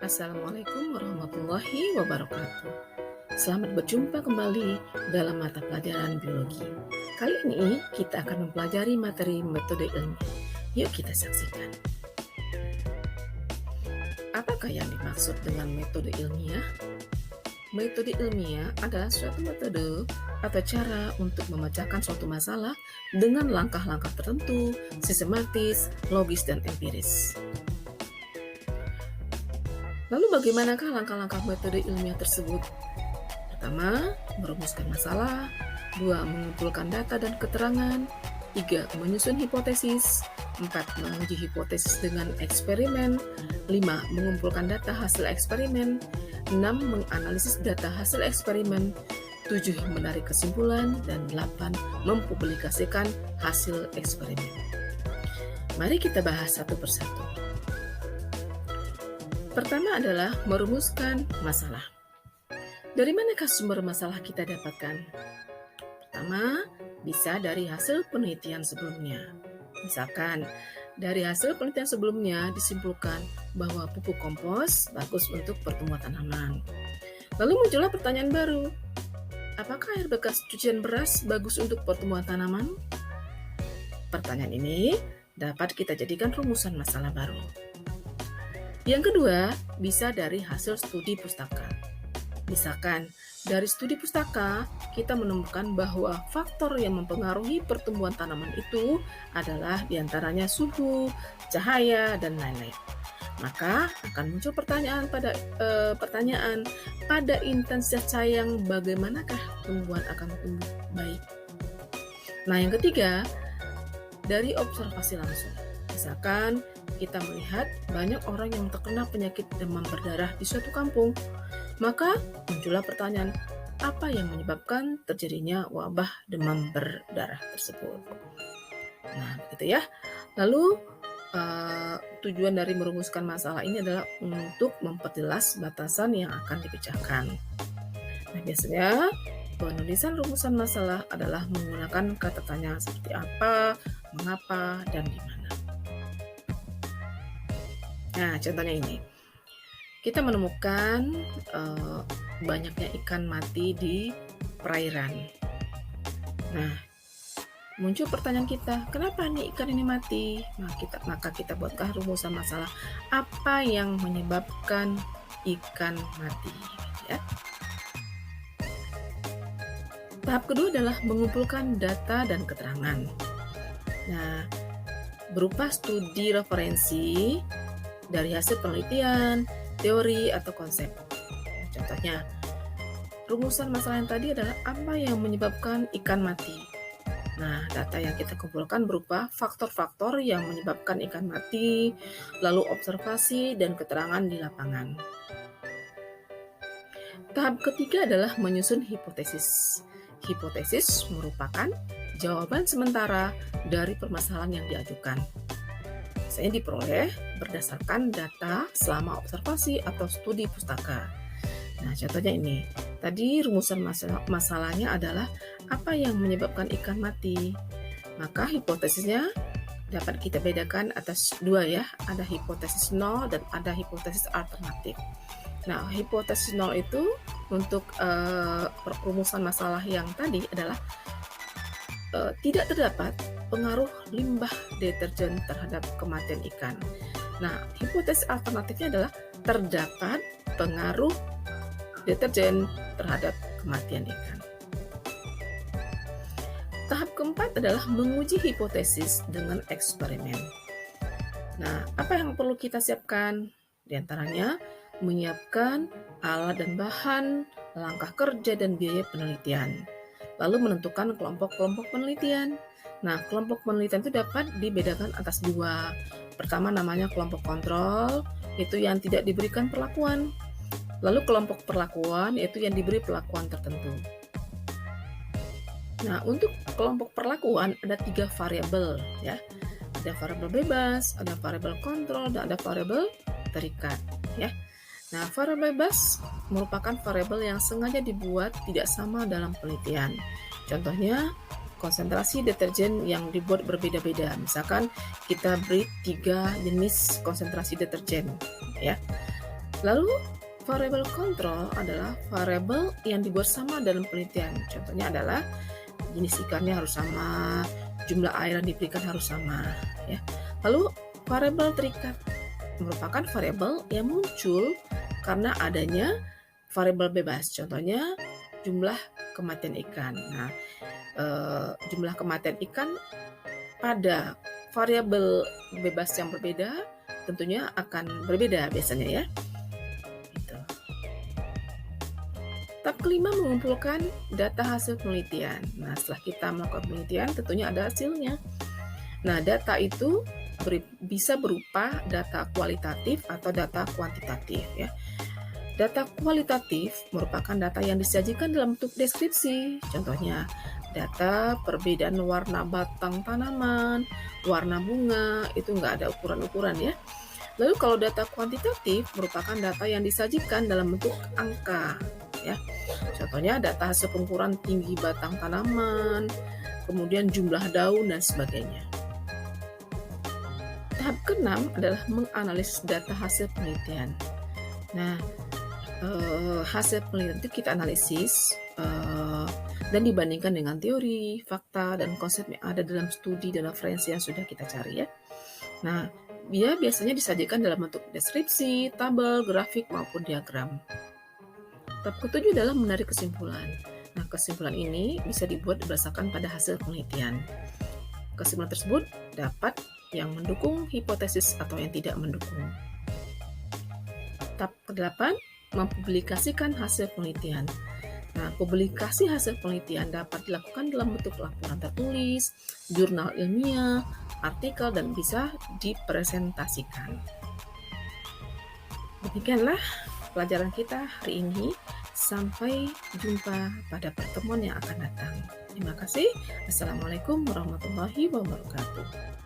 Assalamualaikum warahmatullahi wabarakatuh. Selamat berjumpa kembali dalam mata pelajaran biologi. Kali ini kita akan mempelajari materi metode ilmiah. Yuk kita saksikan. Apakah yang dimaksud dengan metode ilmiah? Metode ilmiah adalah suatu metode atau cara untuk memecahkan suatu masalah dengan langkah-langkah tertentu, sistematis, logis, dan empiris. Lalu bagaimanakah langkah-langkah metode ilmiah tersebut? Pertama, merumuskan masalah. 2. Mengumpulkan data dan keterangan. 3. Menyusun hipotesis. 4. Menguji hipotesis dengan eksperimen. 5. Mengumpulkan data hasil eksperimen. 6. Menganalisis data hasil eksperimen. 7. Menarik kesimpulan. Dan 8. Mempublikasikan hasil eksperimen. Mari kita bahas satu persatu. Pertama adalah merumuskan masalah. Dari manakah sumber masalah kita dapatkan? Pertama, bisa dari hasil penelitian sebelumnya. Misalkan, dari hasil penelitian sebelumnya disimpulkan bahwa pupuk kompos bagus untuk pertumbuhan tanaman. Lalu muncullah pertanyaan baru. Apakah air bekas cucian beras bagus untuk pertumbuhan tanaman? Pertanyaan ini dapat kita jadikan rumusan masalah baru. Yang kedua, bisa dari hasil studi pustaka. Misalkan, dari studi pustaka, kita menemukan bahwa faktor yang mempengaruhi pertumbuhan tanaman itu adalah diantaranya suhu, cahaya, dan lain-lain. Maka akan muncul pertanyaan pada intensitas cahaya yang bagaimanakah tumbuhan akan tumbuh baik. Nah, yang ketiga, dari observasi langsung. Misalkan, kita melihat banyak orang yang terkena penyakit demam berdarah di suatu kampung. Maka muncullah pertanyaan, apa yang menyebabkan terjadinya wabah demam berdarah tersebut? Nah, begitu ya. Lalu, tujuan dari merumuskan masalah ini adalah untuk memperjelas batasan yang akan dipecahkan. Nah, biasanya penulisan rumusan masalah adalah menggunakan kata tanya seperti apa, mengapa, dan di mana. Nah, contohnya ini. Kita menemukan banyaknya ikan mati di perairan. Nah, muncul pertanyaan kita, kenapa nih ikan ini mati? Maka kita buatkan rumusan masalah. Apa yang menyebabkan ikan mati? Ya. Tahap kedua adalah mengumpulkan data dan keterangan. Nah, berupa studi referensi dari hasil penelitian, teori, atau konsep. Contohnya, rumusan masalah yang tadi adalah apa yang menyebabkan ikan mati. Nah, data yang kita kumpulkan berupa faktor-faktor yang menyebabkan ikan mati, lalu observasi dan keterangan di lapangan. Tahap ketiga adalah menyusun hipotesis. Hipotesis merupakan jawaban sementara dari permasalahan yang diajukan. Biasanya diperoleh berdasarkan data selama observasi atau studi pustaka. Nah, contohnya ini. Tadi rumusan masalahnya adalah apa yang menyebabkan ikan mati. Maka hipotesisnya dapat kita bedakan atas dua ya. Ada hipotesis nol dan ada hipotesis alternatif. Nah, hipotesis nol itu untuk rumusan masalah yang tadi adalah tidak terdapat pengaruh limbah deterjen terhadap kematian ikan. Nah, hipotesis alternatifnya adalah terdapat pengaruh deterjen terhadap kematian ikan. Tahap keempat adalah menguji hipotesis dengan eksperimen. Nah, apa yang perlu kita siapkan? Di antaranya, menyiapkan alat dan bahan, langkah kerja dan biaya penelitian. Lalu menentukan kelompok-kelompok penelitian. Nah, kelompok penelitian itu dapat dibedakan atas dua. Pertama namanya kelompok kontrol, itu yang tidak diberikan perlakuan. Lalu kelompok perlakuan, yaitu yang diberi perlakuan tertentu. Nah, untuk kelompok perlakuan ada 3 variabel ya. Ada variabel bebas, ada variabel kontrol, dan ada variabel terikat ya. Nah, variabel bebas merupakan variabel yang sengaja dibuat tidak sama dalam penelitian. Contohnya, konsentrasi deterjen yang dibuat berbeda-beda. Misalkan kita beri 3 jenis konsentrasi deterjen, ya. Lalu variabel kontrol adalah variabel yang dibuat sama dalam penelitian. Contohnya adalah jenis ikannya harus sama, jumlah air yang diberikan harus sama, ya. Lalu variabel terikat merupakan variabel yang muncul karena adanya variabel bebas. Contohnya jumlah kematian ikan. Nah, jumlah kematian ikan pada variabel bebas yang berbeda tentunya akan berbeda biasanya, ya. Gitu. Tahap kelima, mengumpulkan data hasil penelitian. Nah, setelah kita melakukan penelitian, tentunya ada hasilnya. Nah, data itu bisa berupa data kualitatif atau data kuantitatif, ya. Data kualitatif merupakan data yang disajikan dalam bentuk deskripsi. Contohnya, data perbedaan warna batang tanaman, warna bunga, itu nggak ada ukuran-ukuran, ya. Lalu kalau data kuantitatif merupakan data yang disajikan dalam bentuk angka, ya. Contohnya data hasil pengukuran tinggi batang tanaman, kemudian jumlah daun dan sebagainya. Tahap keenam adalah menganalisis data hasil penelitian. Nah, hasil penelitian itu kita analisis dan dibandingkan dengan teori, fakta, dan konsep yang ada dalam studi dan referensi yang sudah kita cari, ya. Nah, dia biasanya disajikan dalam bentuk deskripsi, tabel, grafik, maupun diagram. Tahap ketujuh adalah menarik kesimpulan. Nah, kesimpulan ini bisa dibuat berdasarkan pada hasil penelitian. Kesimpulan tersebut dapat yang mendukung hipotesis atau yang tidak mendukung. Tahap ke-8, mempublikasikan hasil penelitian. Nah, publikasi hasil penelitian dapat dilakukan dalam bentuk laporan tertulis, jurnal ilmiah, artikel, dan bisa dipresentasikan. Demikianlah pelajaran kita hari ini. Sampai jumpa pada pertemuan yang akan datang. Terima kasih. Assalamualaikum warahmatullahi wabarakatuh.